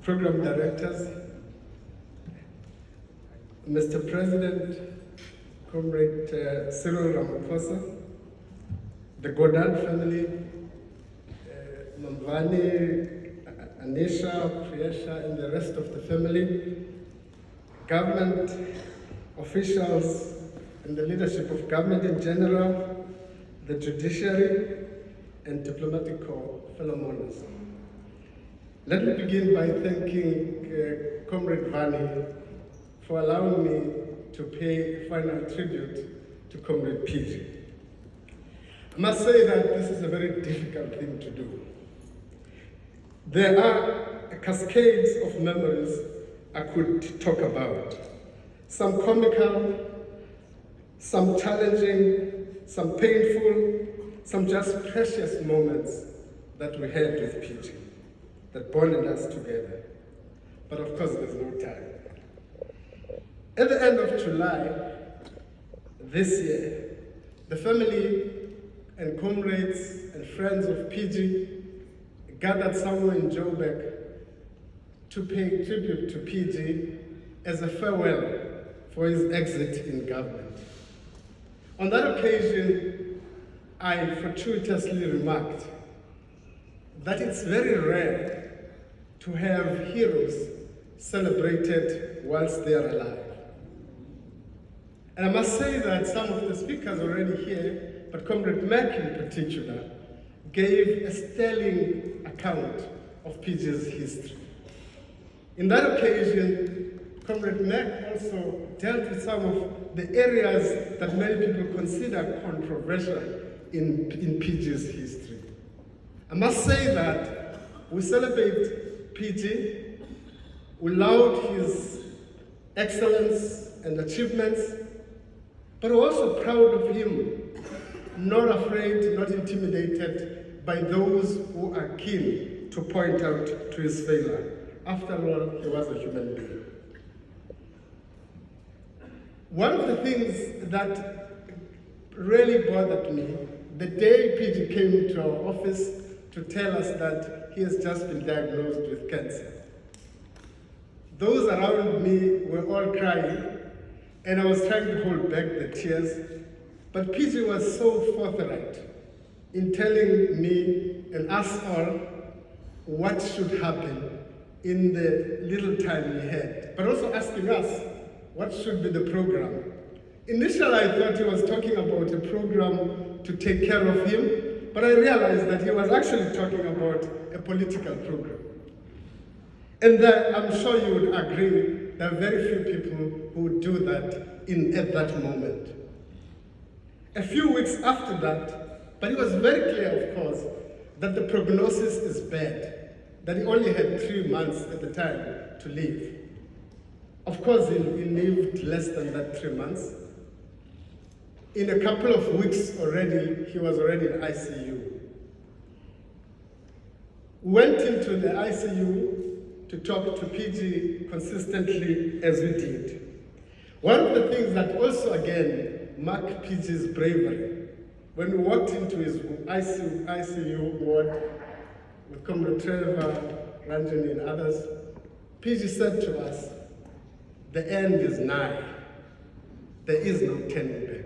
program directors, Mr. President, Comrade Cyril Ramaphosa, the Gordhan family, Mamvani, Anisha, Priyesha, and the rest of the family, government officials, and the leadership of government in general, the judiciary, and diplomatic corps, fellow mourners. Let me begin by thanking Comrade Vani for allowing me to pay final tribute to Comrade PG. I must say that this is a very difficult thing to do. There are cascades of memories I could talk about. Some comical, some challenging, some painful, some just precious moments that we had with PG that bonded us together. But of course, there's no time. At the end of July this year, the family and comrades and friends of PG gathered somewhere in Joburg to pay tribute to PG as a farewell for his exit in government. On that occasion, I fortuitously remarked that it's very rare to have heroes celebrated whilst they are alive. And I must say that some of the speakers already here, but Comrade Mac in particular, gave a sterling account of PG's history. In that occasion, Comrade Mac also dealt with some of the areas that many people consider controversial in PG's history. I must say that we celebrate PG, we laud his excellence and achievements, but we're also proud of him, not afraid, not intimidated by those who are keen to point out to his failure. After all, he was a human being. One of the things that really bothered me, the day PG came to our office to tell us that he has just been diagnosed with cancer. Those around me were all crying, and I was trying to hold back the tears, but PG was so forthright in telling me and us all what should happen in the little time he had, but also asking us what should be the program. Initially, I thought he was talking about a program to take care of him, but I realized that he was actually talking about a political program. And I'm sure you would agree, there are very few people who would do that at that moment. A few weeks after that, but it was very clear, of course, that the prognosis is bad, that he only had 3 months at the time to live. Of course, he lived less than that 3 months. In a couple of weeks already, he was already in ICU. We went into the ICU to talk to PG consistently as we did. One of the things that also, again, marked PG's bravery, when we walked into his ICU ward with Comrade Trevor, Ranjani, and others, PG said to us, "The end is nigh. There is no turning back."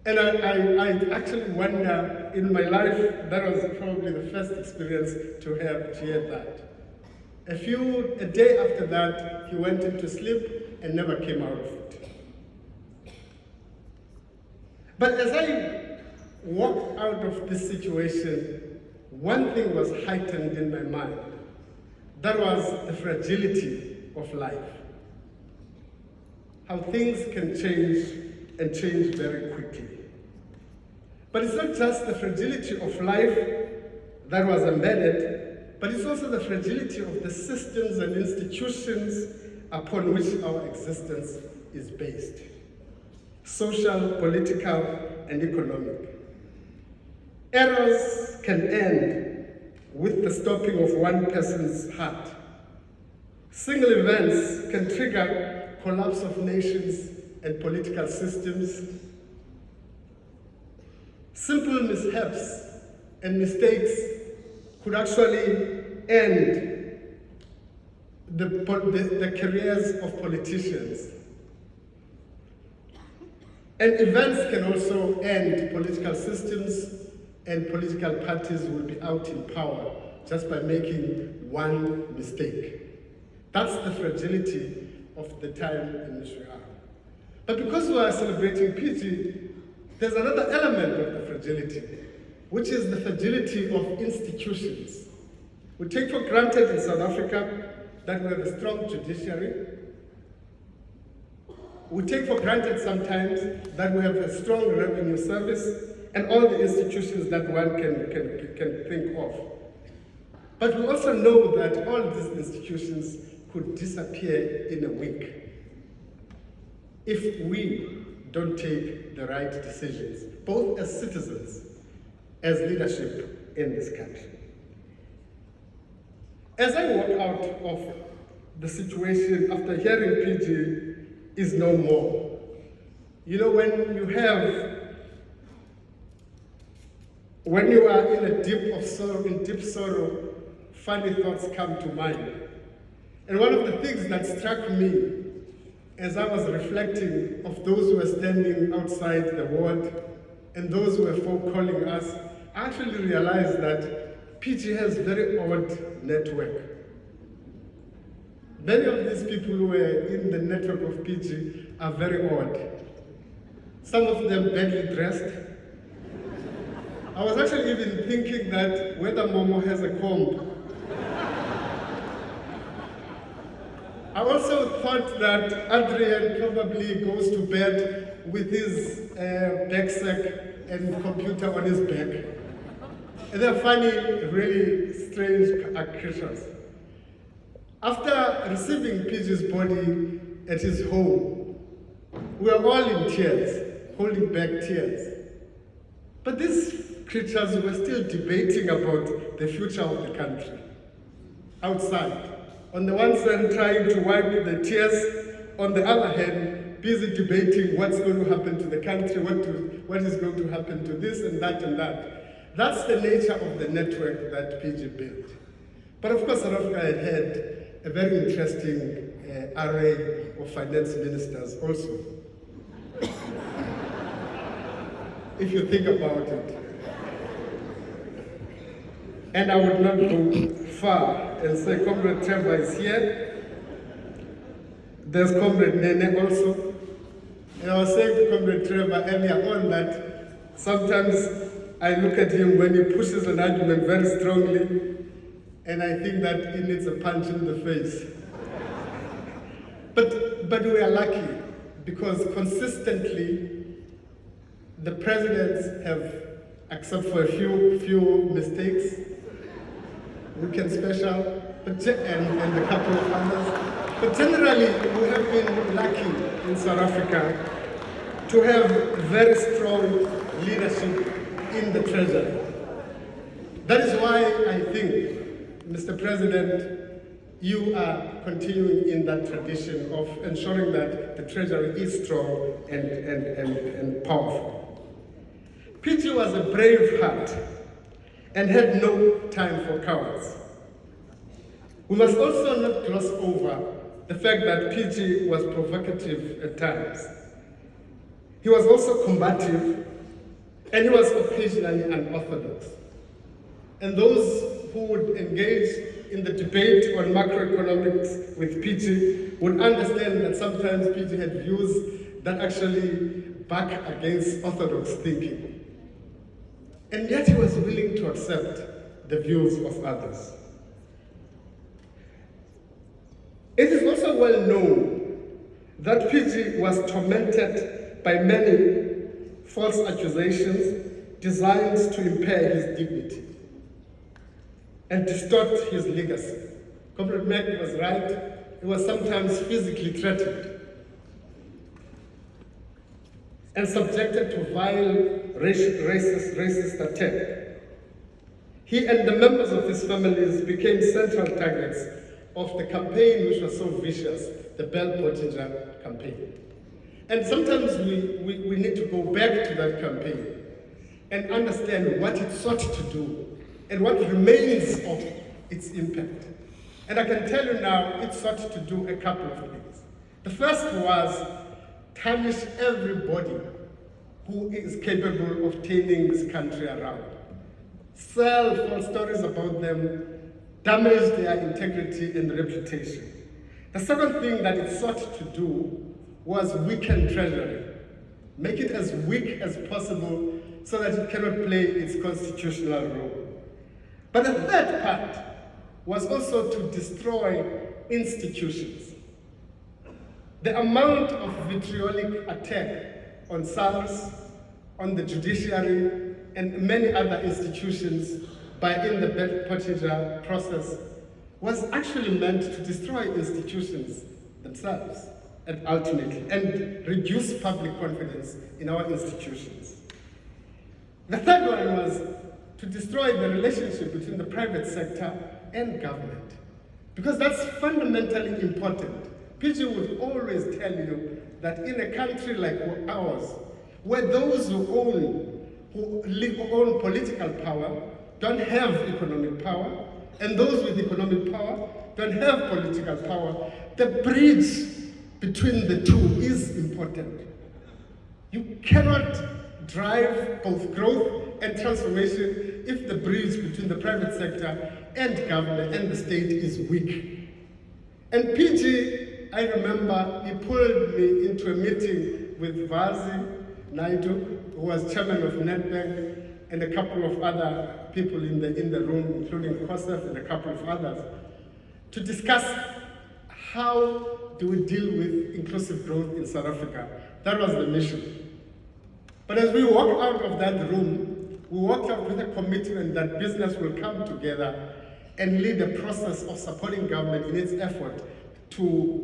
And I actually wonder, in my life, that was probably the first experience to have hear that. A day after that, he went into sleep and never came out of it. But as I walked out of this situation, one thing was heightened in my mind. That was the fragility of life. How things can change and change very quickly. But it's not just the fragility of life that was embedded, but it's also the fragility of the systems and institutions upon which our existence is based. Social, political, and economic. Errors can end with the stopping of one person's heart. Single events can trigger collapse of nations and political systems. Simple mishaps and mistakes could actually end the careers of politicians. And events can also end political systems, and political parties will be out in power just by making one mistake. That's the fragility of the time in which we are. But because we are celebrating PG, there's another element of the fragility, which is the fragility of institutions. We take for granted in South Africa that we have a strong judiciary. We take for granted sometimes that we have a strong revenue service and all the institutions that one can think of. But we also know that all these institutions could disappear in a week if we don't take the right decisions, both as citizens, as leadership in this country. As I walk out of the situation after hearing PG is no more, you know, when you are in a deep sorrow, funny thoughts come to mind. And one of the things that struck me as I was reflecting of those who were standing outside the ward and those who were folk calling us, I actually realized that PG has very odd network. Many of these people who were in the network of PG are very odd. Some of them badly dressed. I was actually even thinking that whether Momo has a comb. I also thought that Adrian probably goes to bed with his backpack and computer on his back. And they're funny, really strange creatures. After receiving PG's body at his home, we were all in tears, holding back tears. But these creatures were still debating about the future of the country, outside. On the one side, trying to wipe the tears. On the other hand, busy debating what's going to happen to the country, what is going to happen to this and that and that. That's the nature of the network that PG built. But of course, South Africa had a very interesting array of finance ministers also. If you think about it. And I would not go far and say Comrade Trevor is here. There's Comrade Nene also. And I was saying to Comrade Trevor earlier on that sometimes I look at him when he pushes an argument very strongly, and I think that he needs a punch in the face. But we are lucky because consistently the presidents have, except for a few mistakes, Weekend Special, and a couple of others. But generally, we have been lucky in South Africa to have very strong leadership in the Treasury. That is why I think, Mr. President, you are continuing in that tradition of ensuring that the Treasury is strong and powerful. PG was a brave heart and had no time for cowards. We must also not gloss over the fact that PG was provocative at times. He was also combative, and he was occasionally unorthodox. And those who would engage in the debate on macroeconomics with PG would understand that sometimes PG had views that actually back against orthodox thinking. And yet he was willing to accept the views of others. It is also well known that PG was tormented by many false accusations designed to impair his dignity and distort his legacy. Comrade Mac was right, he was sometimes physically threatened and subjected to vile racist attack. He and the members of his families became central targets of the campaign which was so vicious, the Bell Pottinger campaign. And sometimes we need to go back to that campaign and understand what it sought to do and what remains of its impact. And I can tell you now, it sought to do a couple of things. The first was tarnish everybody who is capable of turning this country around. Sell false stories about them, damage their integrity and reputation. The second thing that it sought to do was weaken Treasury. Make it as weak as possible so that it cannot play its constitutional role. But the third part was also to destroy institutions. The amount of vitriolic attack on SARS, on the judiciary, and many other institutions by in the Bedfordshire process was actually meant to destroy institutions themselves and ultimately, and reduce public confidence in our institutions. The third one was to destroy the relationship between the private sector and government, because that's fundamentally important. PG would always tell you that in a country like ours, where those who own political power don't have economic power, and those with economic power don't have political power, the bridge between the two is important. You cannot drive both growth and transformation if the bridge between the private sector and government and the state is weak. And PG, I remember, he pulled me into a meeting with Vazi Naidu, who was chairman of Nedbank, and a couple of other people in the room, including Kosef and a couple of others, to discuss how do we deal with inclusive growth in South Africa. That was the mission. But as we walked out of that room, we walked out with a commitment that business will come together and lead a process of supporting government in its effort to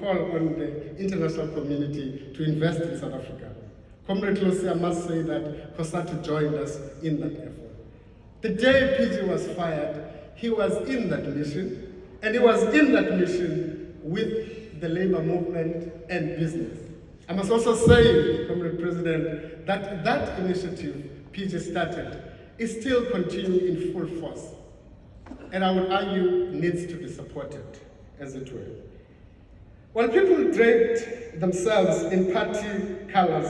call on the international community to invest in South Africa. Comrade Losi, I must say that Kosatu joined us in that effort. The day PG was fired, he was in that mission, and he was in that mission with the labor movement and business. I must also say, Comrade President, that that initiative PG started is still continuing in full force, and I would argue needs to be supported, as it were. While people draped themselves in party colors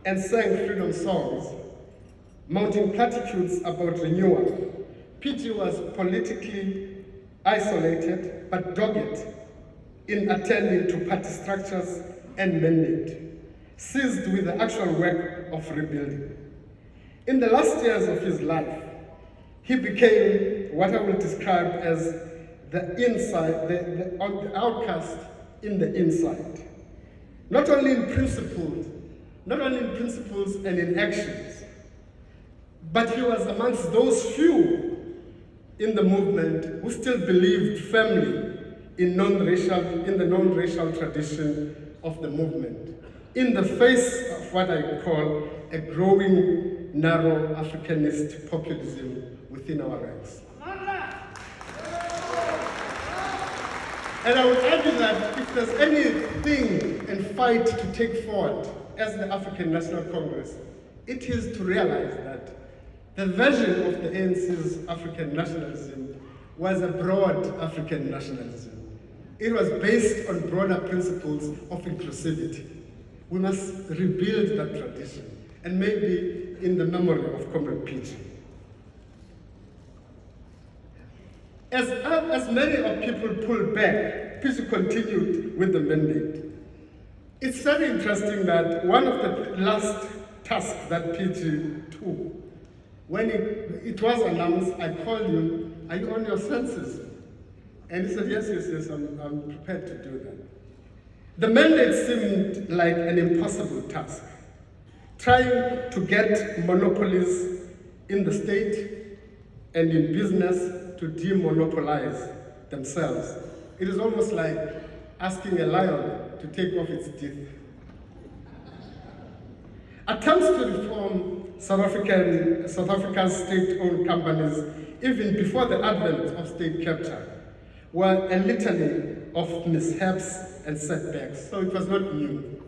and sang freedom songs, mounting platitudes about renewal, PG was politically isolated but dogged in attending to party structures and mandate, seized with the actual work of rebuilding. In the last years of his life, he became what I will describe as the inside, the outcast in the inside. Not only in principles and in actions, but he was amongst those few in the movement who still believed firmly in the non-racial tradition of the movement, in the face of what I call a growing narrow Africanist populism within our ranks. And I would argue that if there's anything and fight to take forward as the African National Congress, it is to realize that the version of the ANC's African nationalism was a broad African nationalism. It was based on broader principles of inclusivity. We must rebuild that tradition, and maybe in the memory of Comrade PG. As many of people pulled back, PG continued with the mandate. It's very interesting that one of the last tasks that PG took, when it was announced, I called him, "Are you on your senses?" And he said, yes, I'm prepared to do that. The mandate seemed like an impossible task. Trying to get monopolies in the state and in business to demonopolize themselves. It is almost like asking a lion to take off its teeth. Attempts to reform South Africa's state-owned companies, even before the advent of state capture, were a litany of mishaps and setbacks, so it was not new.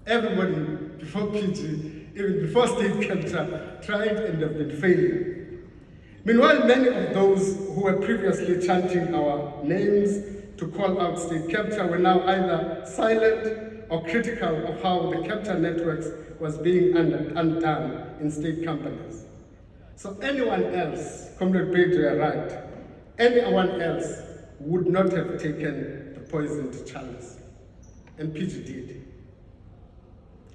Everybody before PG, even before state capture, tried and have been failing. Meanwhile, many of those who were previously chanting our names to call out state capture were now either silent or critical of how the capture networks was being undone in state companies. So anyone else, Comrade Bejo, you are right, anyone else would not have taken the poisoned chalice. And PG did.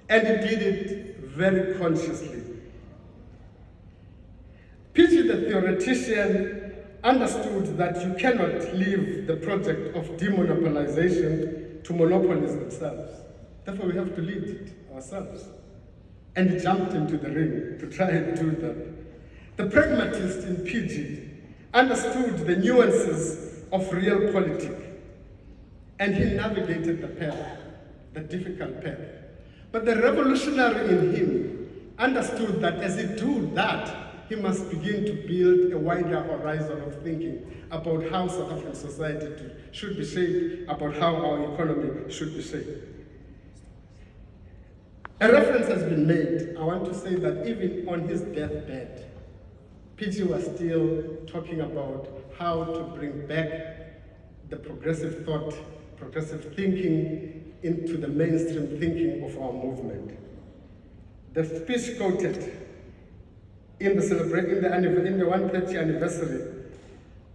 And he did it very consciously. PG, the theoretician, understood that you cannot leave the project of demonopolization to monopolies themselves. Therefore, we have to lead it ourselves. And he jumped into the ring to try and do that. The pragmatist in PG understood the nuances of real politics, and he navigated the path, the difficult path. But the revolutionary in him understood that as he did that, he must begin to build a wider horizon of thinking about how South African society should be shaped, about how our economy should be shaped. A reference has been made. I want to say that even on his deathbed, PG was still talking about how to bring back the progressive thought, progressive thinking into the mainstream thinking of our movement. The speech quoted in the 130th anniversary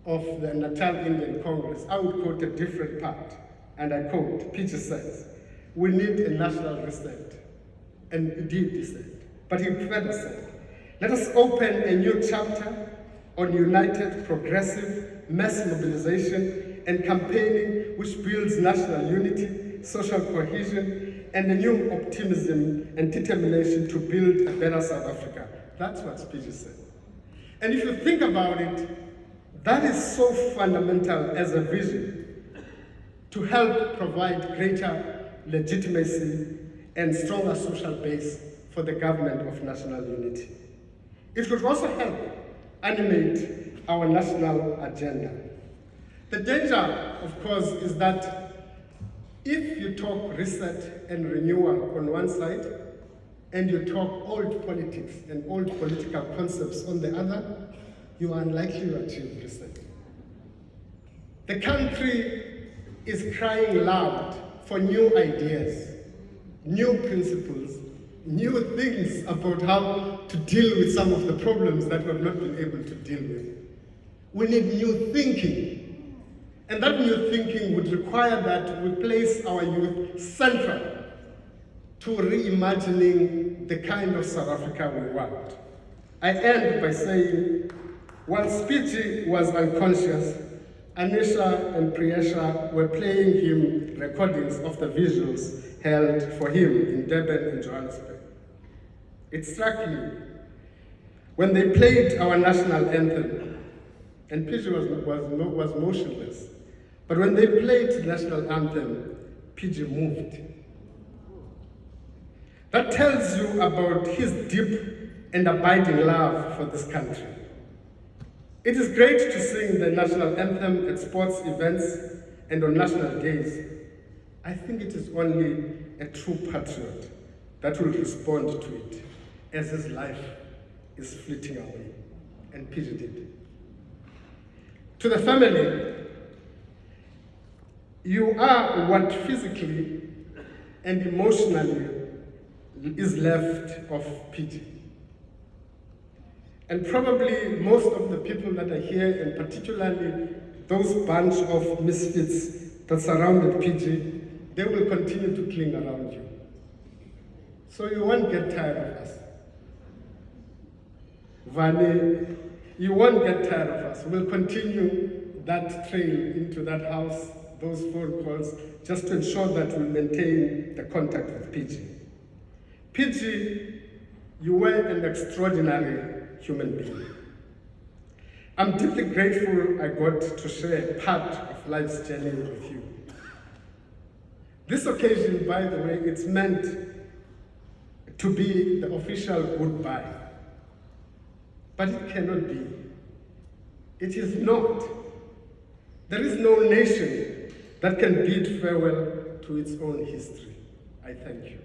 of the Natal Indian Congress, I would quote a different part, and I quote, PG says, "We need a national reset," and indeed he said, but he further said, "Let us open a new chapter on united, progressive, mass mobilization and campaigning which builds national unity, social cohesion, and a new optimism and determination to build a better South Africa." That's what PG said. And if you think about it, that is so fundamental as a vision to help provide greater legitimacy and stronger social base for the government of national unity. It could also help animate our national agenda. The danger, of course, is that if you talk reset and renewal on one side, and you talk old politics and old political concepts on the other, you are unlikely to achieve reset. The country is crying loud for new ideas, new principles, new things about how to deal with some of the problems that we have not been able to deal with. We need new thinking. And that new thinking would require that we place our youth central to reimagining the kind of South Africa we want. I end by saying, while Speedy was unconscious, Anisha and Priyesha were playing him recordings of the visuals held for him in Durban and Johannesburg. It struck me when they played our national anthem, and PG was motionless, but when they played the national anthem, PG moved. That tells you about his deep and abiding love for this country. It is great to sing the national anthem at sports events and on national days. I think it is only a true patriot that will respond to it as his life is fleeting away, and PG did. To the family, you are what physically and emotionally is left of PG. And probably most of the people that are here, and particularly those bunch of misfits that surrounded PG, they will continue to cling around you. So you won't get tired of us. Vani, you won't get tired of us. We'll continue that trail into that house, those phone calls, just to ensure that we maintain the contact with PG. PG, you were an extraordinary human being. I'm deeply grateful I got to share a part of life's journey with you. This occasion, by the way, it's meant to be the official goodbye. But it cannot be. It is not. There is no nation that can bid farewell to its own history. I thank you.